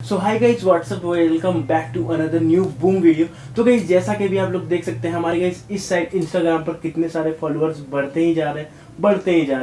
So hi guys what's up, welcome back to another new boom video. तो guys जैसा कि भी आप लोग देख सकते हैं हमारे गाइज इस साइड इंस्टाग्राम पर कितने सारे फॉलोअर्स बढ़ते ही जा रहे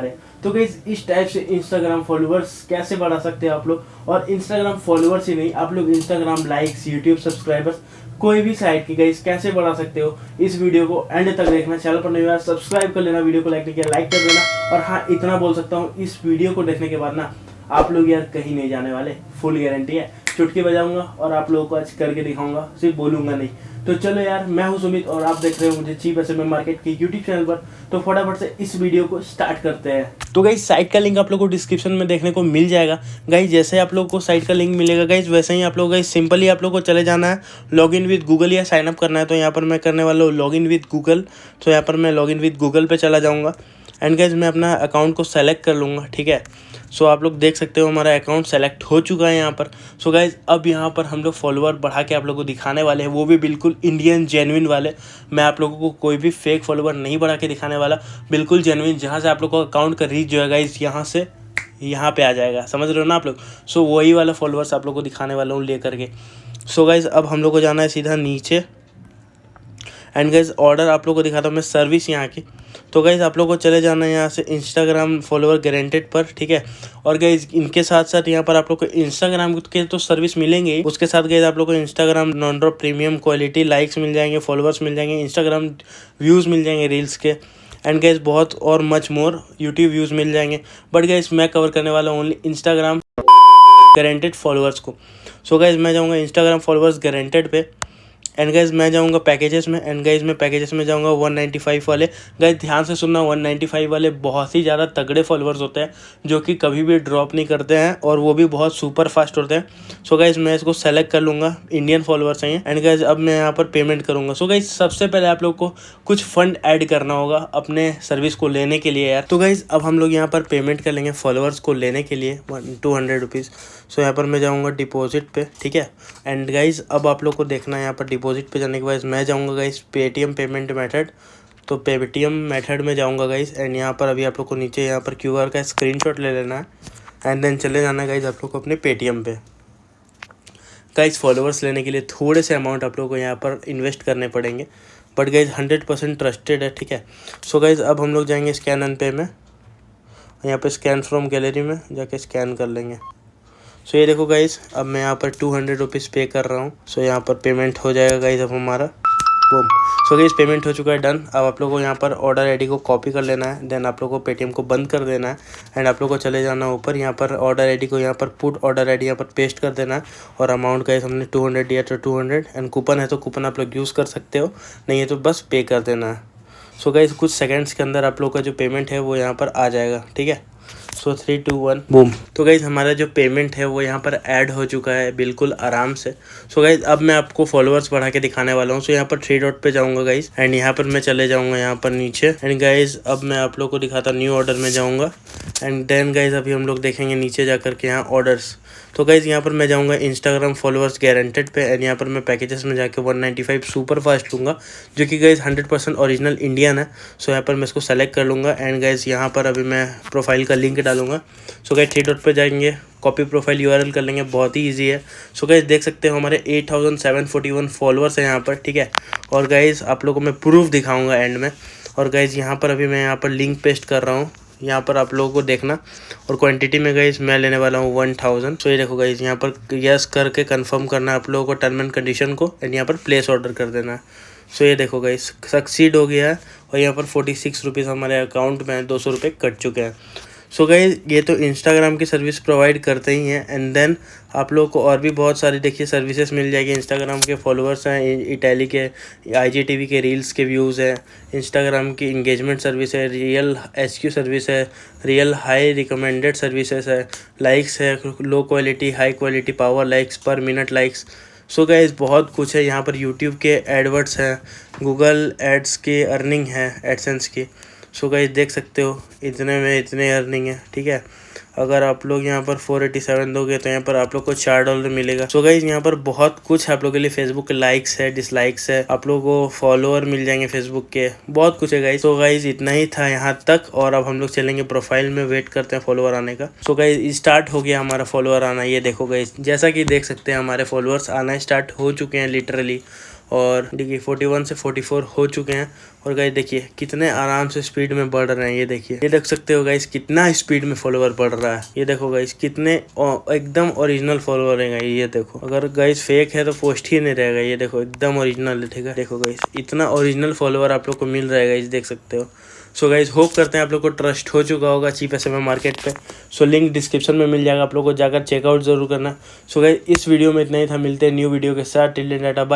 हैं। तो गाइज इस टाइप से इंस्टाग्राम फॉलोअर्स कैसे बढ़ा सकते हैं आप लोग, और इंस्टाग्राम फॉलोअर्स ही नहीं, आप लोग इंस्टाग्राम लाइक्स, यूट्यूब सब्सक्राइबर्स, कोई भी साइट की गाइज कैसे बढ़ा सकते हो। इस वीडियो को एंड तक देखना, चैनल पर नहीं हुआ सब्सक्राइब कर लेना, वीडियो को लाइक नहीं किया लाइक कर देना। और हाँ, इतना बोल सकता हूँ, इस वीडियो को देखने के बाद ना आप लोग यार कहीं नहीं जाने वाले, फुल गारंटी है। चुटकी बजाऊंगा और आप लोगों को आज करके दिखाऊंगा, सिर्फ बोलूंगा नहीं। तो चलो यार, मैं हूं सुमित और आप देख रहे हो मुझे चीप एसएमएम मार्केट के यूट्यूब चैनल पर। तो फटाफट से इस वीडियो को स्टार्ट करते हैं। तो गाइस साइट का लिंक आप लोगों को डिस्क्रिप्शन में देखने को मिल जाएगा। गाइस जैसे आप लोगों को साइट का लिंक मिलेगा गाइस, वैसे ही आप लोग गाइस सिंपली आप लोगों को चले जाना है, लॉग इन विद गूगल या साइन अप करना है। तो यहाँ पर मैं करने वाला हूँ लॉग इन विद गूगल। तो यहाँ पर मैं लॉग इन विद गूगल पे चला जाऊँगा एंड गाइस मैं अपना अकाउंट को सेलेक्ट कर लूँगा, ठीक है। सो आप लोग देख सकते हो हमारा अकाउंट सेलेक्ट हो चुका है यहाँ पर। सो गाइज अब यहाँ पर हम लोग फॉलोअर बढ़ा के आप लोगों को दिखाने वाले हैं, वो भी बिल्कुल इंडियन जेन्युइन वाले। मैं आप लोगों को कोई भी फेक फॉलोअर नहीं बढ़ा के दिखाने वाला, बिल्कुल जेन्युइन, जहाँ से आप लोग को अकाउंट का रीच जो है गाइज यहाँ से यहाँ पे आ जाएगा, समझ रहे हो ना आप लोग। सो वही वाला फॉलोअर्स आप लोग को दिखाने वाला हूँ ले करके। सो गाइज अब हम लोग को जाना है सीधा नीचे एंड गाइज ऑर्डर आप लोग को दिखाता हूँ मैं, सर्विस यहाँ की। तो गाइज आप लोग को चले जाना है यहाँ से इंस्टाग्राम फॉलोअर गारंटेड पर, ठीक है। और गाइज इनके साथ साथ यहाँ पर आप लोग को इंस्टाग्राम के तो सर्विस मिलेंगे ही, उसके साथ गाइज आप लोग को Instagram non drop premium quality likes मिल जाएंगे, फॉलोअर्स मिल जाएंगे, इंस्टाग्राम व्यूज़ मिल जाएंगे रील्स के, एंड गाइज बहुत और मच मोर यूट्यूब व्यूज़ मिल जाएंगे। बट गाइज मैं कवर करने वाला हूँ ओनली इंस्टाग्राम गारंटेड फॉलोअर्स को। सो गाइज मैं जाऊँगा इंस्टाग्राम फॉलोअर्स गारंटेड पे एंड गाइज मैं जाऊँगा पैकेजेस में, एंड गाइज मैं पैकेजेस में जाऊँगा 195 वाले। गाइज ध्यान से सुनना, 195 वाले बहुत ही ज़्यादा तगड़े फॉलोअर्स होते हैं जो कि कभी भी ड्रॉप नहीं करते हैं, और वो भी बहुत सुपर फास्ट होते हैं। सो गाइज मैं इसको सेलेक्ट कर लूँगा, इंडियन फॉलोअर्स हैं एंड गाइज अब मैं यहाँ पर पेमेंट करूँगा। सो गाइज सबसे पहले आप लोग को कुछ फंड ऐड करना होगा अपने सर्विस को लेने के लिए यार। तो गाइज अब हम लोग यहाँ पर पेमेंट कर लेंगे फॉलोअर्स को लेने के लिए 200 रुपीज़। सो यहाँ पर मैं जाऊँगा डिपॉजिट पे, ठीक है। एंड गाइज अब आप लोग को देखना है यहाँ पर डिपॉजिट पे जाने के बाद मैं जाऊँगा गाइज पेटीएम पेमेंट मेथड। तो पेटीएम मेथड में जाऊँगा गाइज एंड यहाँ पर अभी आप लोग को नीचे यहाँ पर क्यूआर का स्क्रीनशॉट ले लेना है एंड देन चले जाना है गाइज आप लोग को अपने पेटीएम पे। गाइज फॉलोअर्स लेने के लिए थोड़े से अमाउंट आप लोग को यहाँ पर इन्वेस्ट करने पड़ेंगे, बट गाइज 100% ट्रस्टेड है, ठीक है। सो गाइज अब हम लोग जाएंगे स्कैन एंड पे में, यहाँ पर स्कैन फ्रॉम गैलरी में जाके स्कैन कर लेंगे। सो ये देखो गाइज अब मैं यहाँ पर 200 रुपीज़ पे कर रहा हूँ। सो यहाँ पर पेमेंट हो जाएगा गाइज अब हमारा, बूम। सो गाइज पेमेंट हो चुका है, डन। अब आप लोगों को यहाँ पर ऑर्डर आईडी को कॉपी कर लेना है, देन आप लोगों को पेटीएम को बंद कर देना है एंड आप लोगों को चले जाना ऊपर, यहाँ पर ऑर्डर आईडी को यहाँ पर पुट ऑर्डर आईडी यहाँ पर पेस्ट कर देना है। और अमाउंट गाइज हमने 200 दिया तो 200, एंड कूपन है तो कूपन आप लोग यूज़ कर सकते हो, नहीं है तो बस पे कर देना है। सो गाइज कुछ सेकेंड्स के अंदर आप लोग का जो पेमेंट है वो यहाँ पर आ जाएगा, ठीक है। सो 3 2 1 बूम। तो गाइज हमारा जो पेमेंट है वो यहाँ पर ऐड हो चुका है बिल्कुल आराम से। सो गाइज अब मैं आपको फॉलोअर्स बढ़ा के दिखाने वाला हूँ। सो यहाँ पर 3 डॉट पे जाऊँगा गाइज एंड यहाँ पर मैं चले जाऊँगा यहाँ पर नीचे एंड गाइज अब मैं आप लोग को दिखाता न्यू ऑर्डर में जाऊँगा एंड देन गाइज अभी हम लोग देखेंगे नीचे जा करके यहाँ ऑर्डर्स। तो गाइज यहाँ पर मैं जाऊँगा इंस्टाग्राम फॉलोअर्स गारंटेड पे एंड यहाँ पर मैं पैकेजेस में जाके 195 सुपर फास्ट लूँगा, जो कि गाइज 100% ओरिजिनल इंडियन है। सो यहाँ पर मैं इसको सेलेक्ट कर लूँगा एंड गाइज यहाँ पर अभी मैं प्रोफाइल का लिंक डालूंगा। सो गाइज 3 डॉट पे जाएंगे, कॉपी प्रोफाइल यूआरएल कर लेंगे, बहुत ही ईजी है। सो गाइज देख सकते हो हमारे 8741 फॉलोअर्स हैं यहाँ पर, ठीक है। और गाइज आप लोगों को मैं प्रूफ दिखाऊंगा एंड में। और गाइज यहाँ पर अभी मैं यहाँ पर लिंक पेस्ट कर रहा हूँ, यहाँ पर आप लोगों को देखना। और क्वांटिटी में गाइज मैं लेने वाला हूँ 1000। सो ये देखो गाइज यहाँ पर यस करके कंफर्म करना है आप लोगों को टर्म एंड कंडीशन को एंड यहाँ पर प्लेस ऑर्डर कर देना है। सो ये देखो गाइज सक्सीड हो गया है और यहाँ पर 46 रुपीज़ हमारे अकाउंट में 200 रुपये कट चुके हैं। सो गाइज ये तो इंस्टाग्राम की सर्विस प्रोवाइड करते ही हैं एंड देन आप लोगों को और भी बहुत सारी देखिए सर्विसेज मिल जाएगी। इंस्टाग्राम के फॉलोअर्स हैं, इटैली के, IGTV के रील्स के व्यूज़ हैं, इंस्टाग्राम की इंगेजमेंट सर्विस है, रियल SQ सर्विस है, रियल हाई रिकमेंडेड सर्विसेज है, लाइक्स है, low quality high quality power likes, पर मिनट लाइक्स। सो गाइज बहुत कुछ है यहाँ पर। यूट्यूब के एडवर्ड्स हैं, गूगल एड्स की अर्निंग है, एडसेंस की। सो गाइज देख सकते हो इतने में इतने अर्निंग है, ठीक है। अगर आप लोग यहाँ पर 487 दोगे तो यहाँ पर आप लोग को $4 मिलेगा। सो गाइज यहाँ पर बहुत कुछ है आप लोग के लिए। फेसबुक के लाइक्स है, डिसलाइक्स है, आप लोग को फॉलोअर मिल जाएंगे फेसबुक के, बहुत कुछ है गाइज। सो गाइज इतना ही था यहाँ तक, और अब हम लोग चलेंगे प्रोफाइल में, वेट करते हैं फॉलोअर आने का। सो गाइज स्टार्ट हो गया हमारा फॉलोअर आना। ये देखो गाइज, जैसा कि देख सकते हैं हमारे फॉलोअर्स आना स्टार्ट हो चुके हैं लिटरली। और देखिए 41 से 44 हो चुके हैं। और गाइस देखिए कितने आराम से स्पीड में बढ़ रहे हैं। ये देखिए, ये देख सकते हो गाइस कितना स्पीड में फॉलोअर बढ़ रहा है। ये देखो गाइस कितने एकदम ओरिजिनल फॉलोअर है। ये देखो, अगर गाइस फेक है तो पोस्ट ही नहीं रहेगा। ये देखो एकदम ओरिजिनल है, ठीक है। देखो गाइस इतना ओरिजिनल फॉलोअर आप लोग को मिल रहा है गाइस, देख सकते हो। सो गाइज होप करते हैं आप लोग को ट्रस्ट हो चुका होगा चीप एसएमएम मार्केट पे। सो लिंक डिस्क्रिप्शन में मिल जाएगा, आप लोग को जाकर चेकआउट जरूर करना। सो गाइज इस वीडियो में इतना ही था, मिलते हैं न्यू वीडियो के साथ। Till then tata bye.